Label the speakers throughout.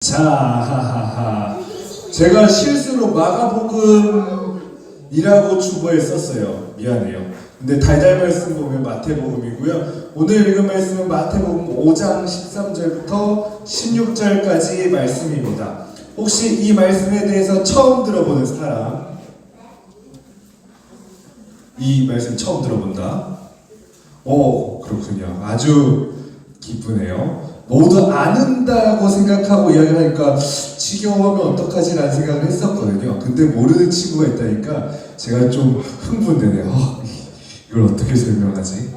Speaker 1: 자, 하하하. 제가 실수로 마가복음이라고 주보에 썼어요. 미안해요. 근데 달달 말씀 보면 마태복음이고요. 오늘 읽은 말씀은 마태복음 5장 13절부터 16절까지 말씀입니다. 혹시 이 말씀에 대해서 처음 들어보는 사람? 이 말씀 처음 들어본다? 오, 그렇군요. 아주 기쁘네요. 모두 아는다고 생각하고 이야기하니까 지겨워하면 어떡하지? 라는 생각을 했었거든요. 근데 모르는 친구가 있다니까 제가 좀 흥분되네요. 이걸 어떻게 설명하지?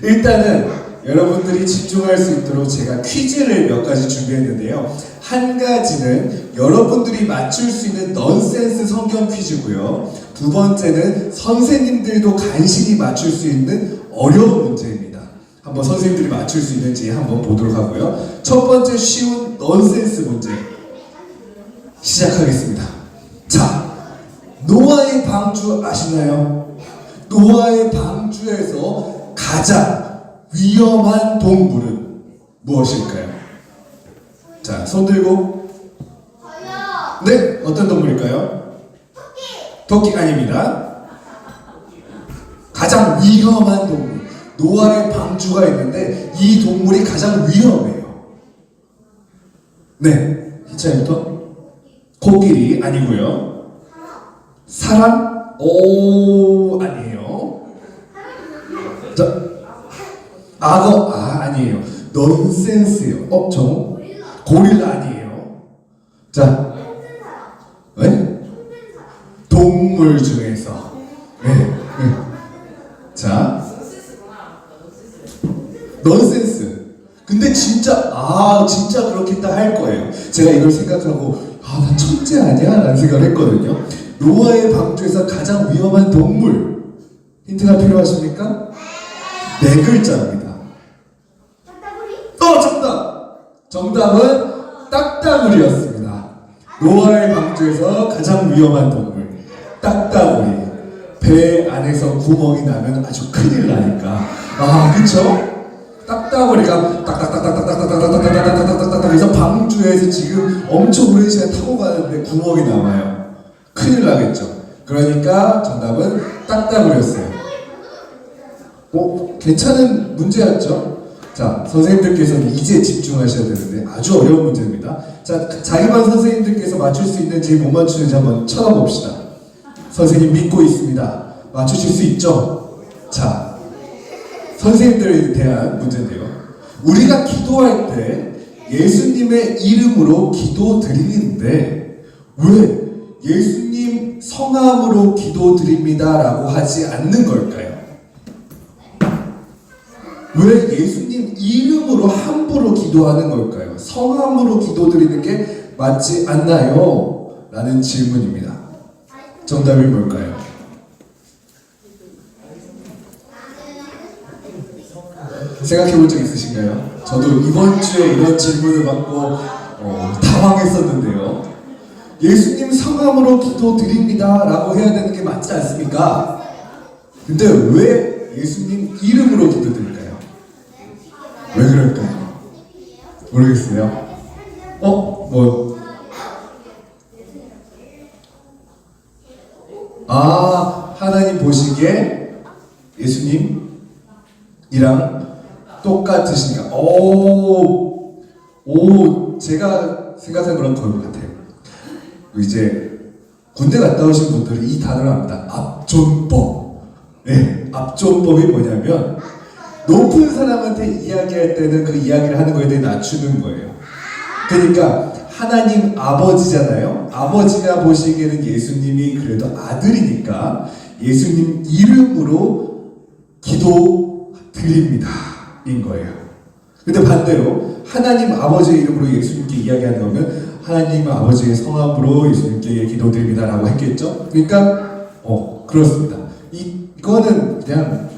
Speaker 1: 일단은 여러분들이 집중할 수 있도록 제가 퀴즈를 몇 가지 준비했는데요. 한 가지는 여러분들이 맞출 수 있는 넌센스 성경 퀴즈고요. 두 번째는 선생님들도 간신히 맞출 수 있는 어려운 문제입니다. 한번 선생님들이 맞출 수 있는지 한번 보도록 하고요. 첫 번째 쉬운 넌센스 문제 시작하겠습니다. 자, 노아의 방주 아시나요? 노아의 방주에서 가장 위험한 동물은 무엇일까요? 자, 손 들고. 네, 어떤 동물일까요? 토끼 아닙니다. 가장 위험한 동물. 노아의 방주가 있는데 이 동물이 가장 위험해요. 네, 히차이부터. 코끼리 아니고요. 사람? 오, 아니에요. 자, 악어? 아니에요. 넌센스예요. 정우? 고릴라 아니에요. 자, 네? 동물 중에서. 네. 자, 넌센스. 근데 진짜 진짜 그렇겠다 할 거예요. 제가 이걸 생각하고 나 천재 아니야? 라는 생각을 했거든요. 노아의 방주에서 가장 위험한 동물. 힌트가 필요하십니까? 네 글자입니다. 정답! 정답은 딱따구리였습니다. 노아의 방주에서 가장 위험한 동물 딱따구리. 배 안에서 구멍이 나면 아주 큰일 나니까. 그쵸? 딱따구리가 딱딱딱딱딱딱딱딱딱딱딱딱딱딱 해서 방주에서 지금 엄청 오랜 시간 타고 가는데 구멍이 남아요. 큰일 나겠죠. 그러니까 정답은 딱따구리였어요. 괜찮은 문제였죠? 자, 선생님들께서는 이제 집중하셔야 되는데 아주 어려운 문제입니다. 자, 자기반 선생님들께서 맞출 수 있는지 못 맞추는지 한번 쳐다봅시다. 선생님 믿고 있습니다. 맞추실 수 있죠? 자, 선생님들에 대한 문제인데요. 우리가 기도할 때 예수님의 이름으로 기도 드리는데 왜 예수님 성함으로 기도 드립니다 라고 하지 않는 걸까요? 왜 예수님 이름으로 함부로 기도하는 걸까요? 성함으로 기도 드리는 게 맞지 않나요? 라는 질문입니다. 정답이 뭘까요? 생각해 본 적 있으신가요? 저도 이번 주에 이런 질문을 받고 당황했었는데요. 예수님 성함으로 기도 드립니다 라고 해야 되는 게 맞지 않습니까? 근데 왜 예수님 이름으로 기도 드릴까요? 왜 그럴까요? 모르겠어요. 하나님 보시기에 예수님이랑 똑같으시니까. 제가 생각한 거랑 그런 것 같아요. 이제 군대 갔다 오신 분들은 이 단어를 압니다. 압존법. 네, 압존법이 뭐냐면 높은 사람한테 이야기할 때는 그 이야기를 하는 거에 대해 낮추는 거예요. 그러니까 하나님 아버지잖아요. 아버지가 보시기에는 예수님이 그래도 아들이니까 예수님 이름으로 기도 드립니다 인 거예요. 근데 반대로 하나님 아버지의 이름으로 예수님께 이야기하는 거면 하나님 아버지의 성함으로 예수님께 기도 드립니다 라고 했겠죠. 그러니까 그렇습니다. 이거는 그냥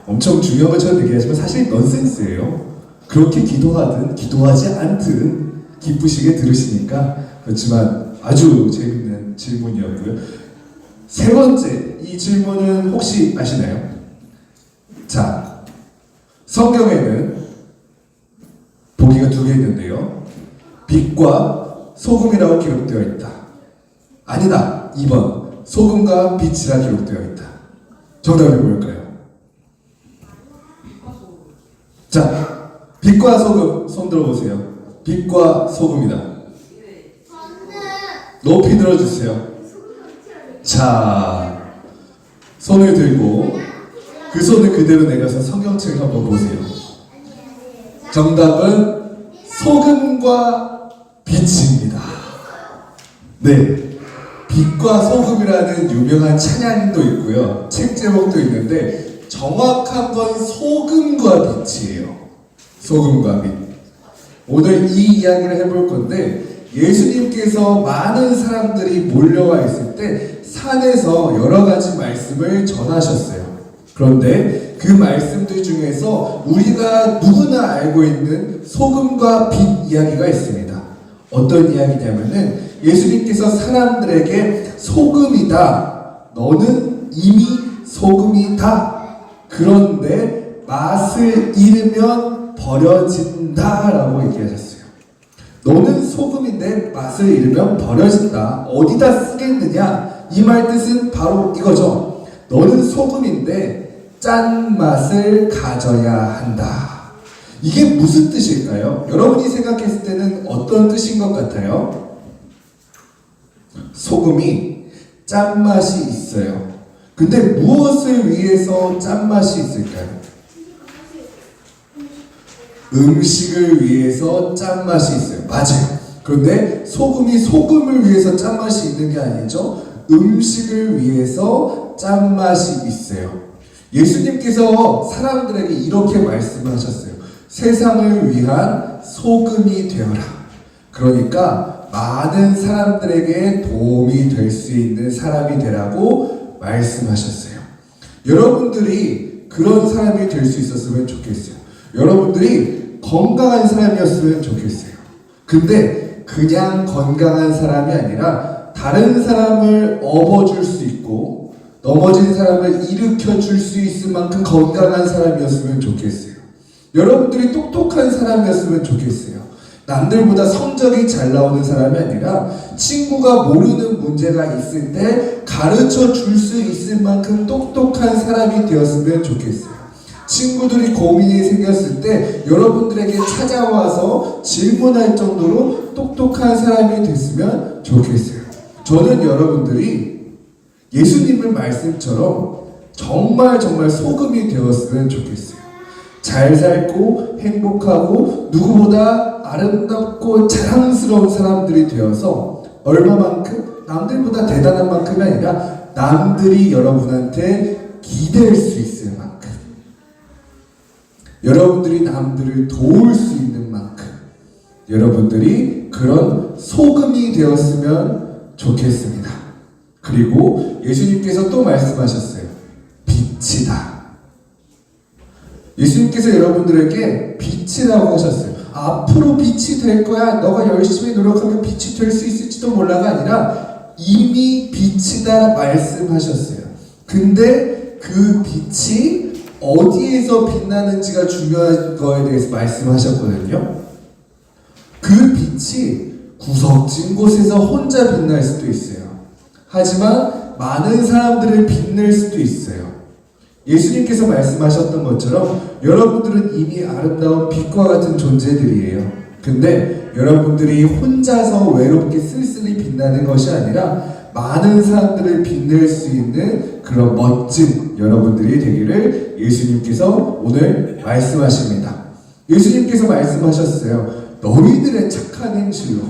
Speaker 1: 엄청 중요한 것처럼 얘기하지만 사실 넌센스예요. 그렇게 기도하든 기도하지 않든 기쁘시게 들으시니까. 그렇지만 아주 재밌는 질문이었고요. 세 번째, 이 질문은 혹시 아시나요? 자, 성경에는 보기가 두 개 있는데요. 빛과 소금이라고 기록되어 있다. 아니다. 2번. 소금과 빛이라 기록되어 있다. 정답이 뭘까요? 자, 빛과 소금 손 들어보세요. 빛과 소금이다. 높이 들어주세요. 자, 손을 들고 그 손을 그대로 내려서 성경책을 한번 보세요. 정답은 소금과 빛입니다. 네, 빛과 소금이라는 유명한 찬양도 있고요. 책 제목도 있는데 정확한 건 소금과 빛이에요. 소금과 빛. 오늘 이 이야기를 해볼 건데 예수님께서 많은 사람들이 몰려와 있을 때 산에서 여러 가지 말씀을 전하셨어요. 그런데 그 말씀들 중에서 우리가 누구나 알고 있는 소금과 빛 이야기가 있습니다. 어떤 이야기냐면은 예수님께서 사람들에게 소금이다. 너는 이미 소금이다. 그런데 맛을 잃으면 버려진다 라고 얘기하셨어요. 너는 소금인데 맛을 잃으면 버려진다. 어디다 쓰겠느냐? 이 말 뜻은 바로 이거죠. 너는 소금인데 짠맛을 가져야 한다. 이게 무슨 뜻일까요? 여러분이 생각했을 때는 어떤 뜻인 것 같아요? 소금이 짠맛이 있어요. 근데 무엇을 위해서 짠맛이 있을까요? 음식을 위해서 짠맛이 있어요. 맞아요. 그런데 소금이 소금을 위해서 짠맛이 있는 게 아니죠. 음식을 위해서 짠맛이 있어요. 예수님께서 사람들에게 이렇게 말씀하셨어요. 세상을 위한 소금이 되어라. 그러니까 많은 사람들에게 도움이 될 수 있는 사람이 되라고 말씀하셨어요. 여러분들이 그런 사람이 될 수 있었으면 좋겠어요. 여러분들이 건강한 사람이었으면 좋겠어요. 근데 그냥 건강한 사람이 아니라 다른 사람을 업어줄 수 있고 넘어진 사람을 일으켜 줄 수 있을 만큼 건강한 사람이었으면 좋겠어요. 여러분들이 똑똑한 사람이었으면 좋겠어요. 남들보다 성적이 잘 나오는 사람이 아니라 친구가 모르는 문제가 있을 때 가르쳐 줄 수 있을 만큼 똑똑한 사람이 되었으면 좋겠어요. 친구들이 고민이 생겼을 때 여러분들에게 찾아와서 질문할 정도로 똑똑한 사람이 됐으면 좋겠어요. 저는 여러분들이 예수님의 말씀처럼 정말 소금이 되었으면 좋겠어요. 잘 살고 행복하고 누구보다 아름답고 자랑스러운 사람들이 되어서 얼마만큼? 남들보다 대단한 만큼이 아니라 남들이 여러분한테 기댈 수 있을 만큼, 여러분들이 남들을 도울 수 있는 만큼 여러분들이 그런 소금이 되었으면 좋겠습니다. 그리고 예수님께서 또 말씀하셨어요. 빛이다. 예수님께서 여러분들에게 빛이라고 하셨어요. 앞으로 빛이 될 거야. 너가 열심히 노력하면 빛이 될 수 있을지도 몰라가 아니라 이미 빛이다 말씀하셨어요. 근데 그 빛이 어디에서 빛나는지가 중요한 거에 대해서 말씀하셨거든요. 그 빛이 구석진 곳에서 혼자 빛날 수도 있어요. 하지만 많은 사람들을 빛낼 수도 있어요. 예수님께서 말씀하셨던 것처럼 여러분들은 이미 아름다운 빛과 같은 존재들이에요. 근데 여러분들이 혼자서 외롭게 쓸쓸히 빛나는 것이 아니라 많은 사람들을 빛낼 수 있는 그런 멋진 여러분들이 되기를 예수님께서 오늘 말씀하십니다. 예수님께서 말씀하셨어요. 너희들의 착한 행실로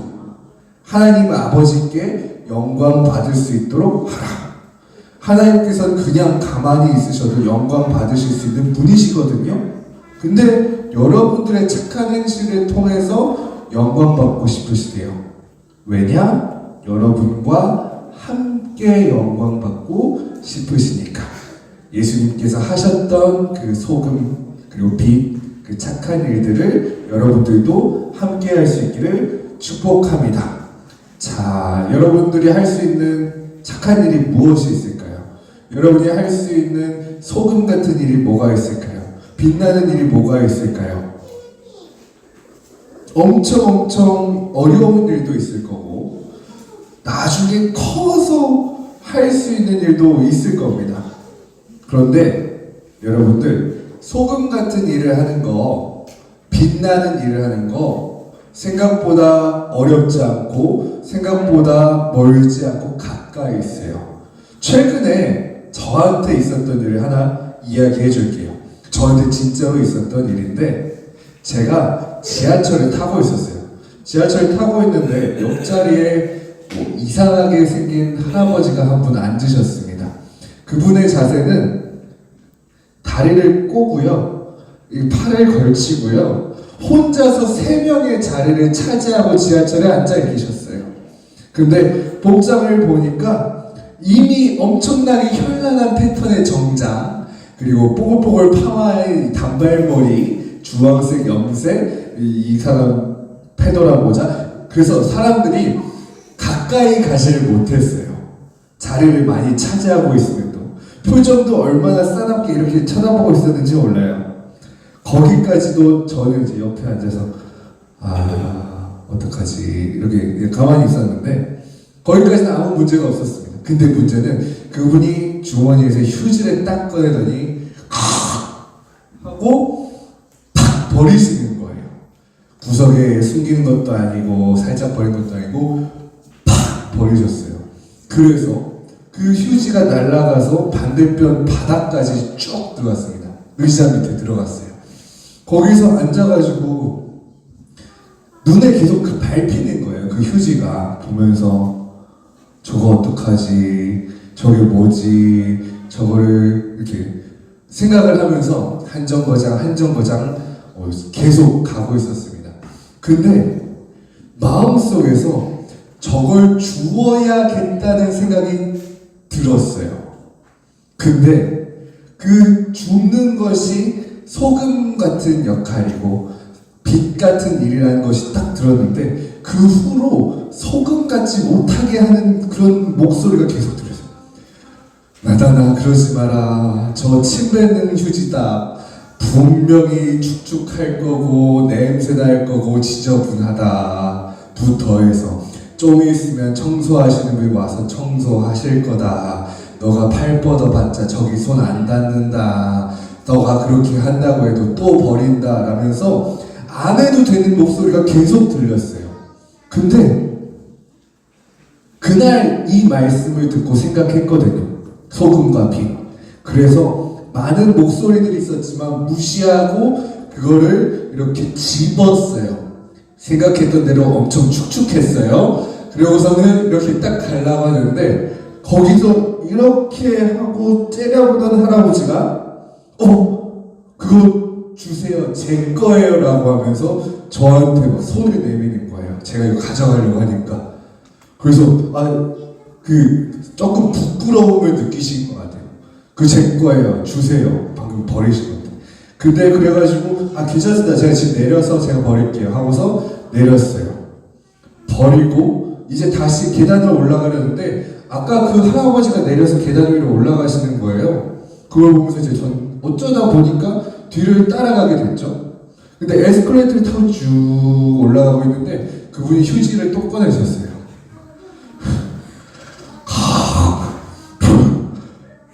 Speaker 1: 하나님 아버지께 영광 받을 수 있도록 하라. 하나님께서는 그냥 가만히 있으셔도 영광 받으실 수 있는 분이시거든요. 근데 여러분들의 착한 행실을 통해서 영광 받고 싶으시대요. 왜냐? 여러분과 함께 영광 받고 싶으시니까. 예수님께서 하셨던 그 소금 그리고 빛, 그 착한 일들을 여러분들도 함께 할 수 있기를 축복합니다. 자, 여러분들이 할 수 있는 착한 일이 무엇이 있을까요? 여러분이 할 수 있는 소금 같은 일이 뭐가 있을까요? 빛나는 일이 뭐가 있을까요? 엄청 어려운 일도 있을 거고 나중에 커서 할 수 있는 일도 있을 겁니다. 그런데 여러분들 소금 같은 일을 하는 거, 빛나는 일을 하는 거 생각보다 어렵지 않고 생각보다 멀지 않고 가까이 있어요. 최근에 저한테 있었던 일을 하나 이야기해 줄게요. 저한테 진짜로 있었던 일인데 제가 지하철을 타고 있었어요. 지하철을 타고 있는데 옆자리에 이상하게 생긴 할아버지가 한 분 앉으셨습니다. 그분의 자세는 다리를 꼬고요, 팔을 걸치고요, 혼자서 3명의 자리를 차지하고 지하철에 앉아 계셨어요. 근데 복장을 보니까 이미 엄청나게 현란한 패턴의 정장, 그리고 뽀글뽀글 파마의 단발머리, 주황색 염색, 이 사람 페도라 모자. 그래서 사람들이 가까이 가지를 못했어요. 자리를 많이 차지하고 있음에도. 표정도 얼마나 싸납게 이렇게 쳐다보고 있었는지 몰라요. 거기까지도 저는 이제 옆에 앉아서 어떡하지 이렇게 가만히 있었는데 거기까지는 아무 문제가 없었습니다. 근데 문제는 그분이 주머니에서 휴지를 딱 꺼내더니 하고 팍 버리시는 거예요. 구석에 숨기는 것도 아니고 살짝 버린 것도 아니고 팍 버리셨어요. 그래서 그 휴지가 날아가서 반대편 바닥까지 쭉 들어갔습니다. 의자 밑에 들어갔어요. 거기서 앉아가지고 눈에 계속 그 밟히는 거예요. 그 휴지가. 보면서 저거 어떡하지, 저게 뭐지, 저거를 이렇게 생각을 하면서 한 정거장 계속 가고 있었습니다. 근데 마음속에서 저걸 주워야겠다는 생각이 들었어요. 근데 그 줍는 것이 소금 같은 역할이고 빛 같은 일이라는 것이 딱 들었는데 그 후로 소금 같지 못하게 하는 그런 목소리가 계속 들렸어요. 나다나 그러지 마라. 저 침 뱉는 휴지다. 분명히 축축할 거고 냄새 날 거고 지저분하다. 부터해서 좀 있으면 청소하시는 분이 와서 청소하실 거다. 너가 팔 뻗어봤자 저기 손 안 닿는다. 너가 그렇게 한다고 해도 또 버린다 라면서 안 해도 되는 목소리가 계속 들렸어요. 근데 그날 이 말씀을 듣고 생각했거든요. 소금과 빛. 그래서 많은 목소리들이 있었지만 무시하고 그거를 이렇게 집었어요. 생각했던 대로 엄청 축축했어요. 그리고서는 이렇게 딱 가려고 하는데 거기서 이렇게 하고 째려보던 할아버지가 그거 주세요. 제 거예요 라고 하면서 저한테 막 손을 내미는 거예요. 제가 이거 가져가려고 하니까. 그래서 조금 부끄러움을 느끼신 것 같아요. 그 제 거예요. 주세요. 방금 버리신 건데. 근데 그래가지고 괜찮습니다. 제가 지금 내려서 제가 버릴게요 하고서 내렸어요. 버리고 이제 다시 계단을 올라가려는데 아까 그 할아버지가 내려서 계단 위로 올라가시는 거예요. 그걸 보면서 이제 전 어쩌다 보니까 뒤를 따라가게 됐죠. 근데 에스컬레이터를 타고 쭉 올라가고 있는데 그분이 휴지를 또 꺼내셨어요.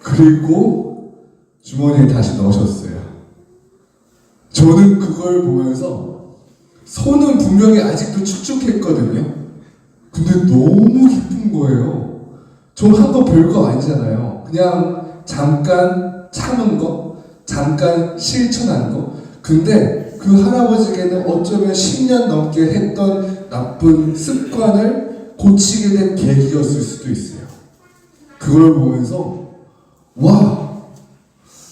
Speaker 1: 그리고 주머니에 다시 넣으셨어요. 저는 그걸 보면서 손은 분명히 아직도 축축했거든요. 근데 너무 기쁜 거예요. 전 한 거 별거 아니잖아요. 그냥 잠깐 참은 거, 잠깐 실천한 거. 근데 그 할아버지에게는 어쩌면 10년 넘게 했던 나쁜 습관을 고치게 된 계기였을 수도 있어요. 그걸 보면서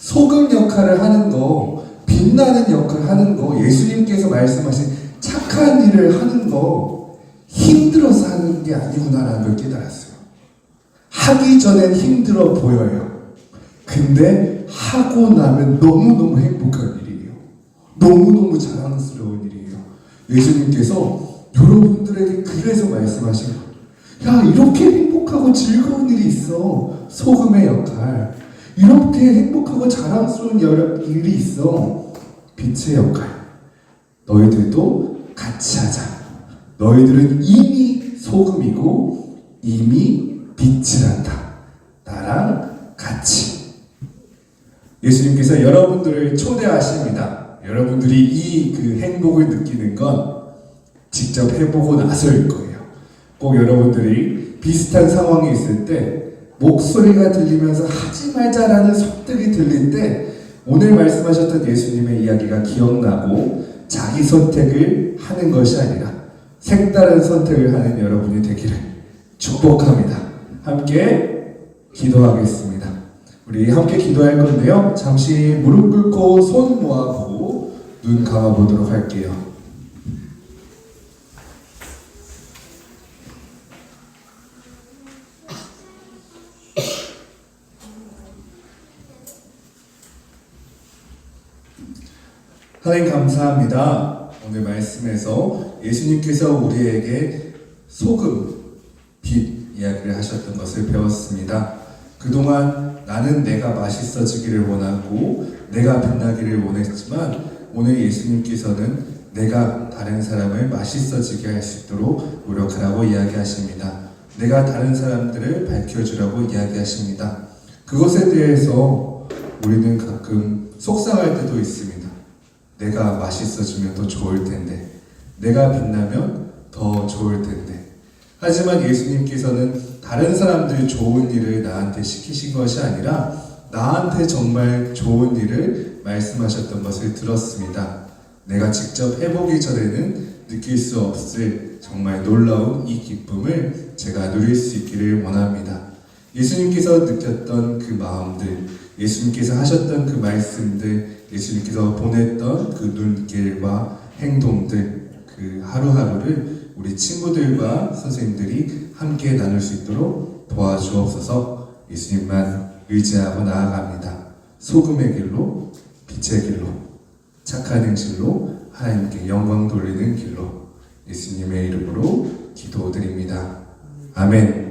Speaker 1: 소금 역할을 하는 거, 빛나는 역할을 하는 거, 예수님께서 말씀하신 착한 일을 하는 거 힘들어서 하는 게 아니구나라는 걸 깨달았어요. 하기 전엔 힘들어 보여요. 근데 하고 나면 너무너무 행복한 일이에요. 너무너무 자랑스러운 일이에요. 예수님께서 여러분들에게 그래서 말씀하신 거예요. 야, 이렇게 행복하고 즐거운 일이 있어. 소금의 역할. 이렇게 행복하고 자랑스러운 일이 있어. 빛의 역할. 너희들도 같이 하자. 너희들은 이미 소금이고 이미 빛이란다. 나랑 같이. 예수님께서 여러분들을 초대하십니다. 여러분들이 이 그 행복을 느끼는 건 직접 해보고 나서일 거예요. 꼭 여러분들이 비슷한 상황에 있을 때 목소리가 들리면서 하지 말자라는 설득이 들릴 때 오늘 말씀하셨던 예수님의 이야기가 기억나고 자기 선택을 하는 것이 아니라 색다른 선택을 하는 여러분이 되기를 축복합니다. 함께 기도하겠습니다. 우리 함께 기도할 건데요. 잠시 무릎 꿇고 손 모아보고 눈 감아보도록 할게요. 하나님 감사합니다. 오늘 말씀에서 예수님께서 우리에게 소금, 빛 이야기를 하셨던 것을 배웠습니다. 그동안 나는 내가 맛있어지기를 원하고 내가 빛나기를 원했지만 오늘 예수님께서는 내가 다른 사람을 맛있어지게 할 수 있도록 노력하라고 이야기하십니다. 내가 다른 사람들을 밝혀주라고 이야기하십니다. 그것에 대해서 우리는 가끔 속상할 때도 있습니다. 내가 맛있어지면 더 좋을 텐데, 내가 빛나면 더 좋을 텐데. 하지만 예수님께서는 다른 사람들 좋은 일을 나한테 시키신 것이 아니라 나한테 정말 좋은 일을 말씀하셨던 것을 들었습니다. 내가 직접 해보기 전에는 느낄 수 없을 정말 놀라운 이 기쁨을 제가 누릴 수 있기를 원합니다. 예수님께서 느꼈던 그 마음들, 예수님께서 하셨던 그 말씀들, 예수님께서 보냈던 그 눈길과 행동들, 그 하루하루를 우리 친구들과 선생님들이 함께 나눌 수 있도록 도와주옵소서. 예수님만 의지하고 나아갑니다. 소금의 길로, 빛의 길로, 착한 행실로 하나님께 영광 돌리는 길로 예수님의 이름으로 기도드립니다. 아멘.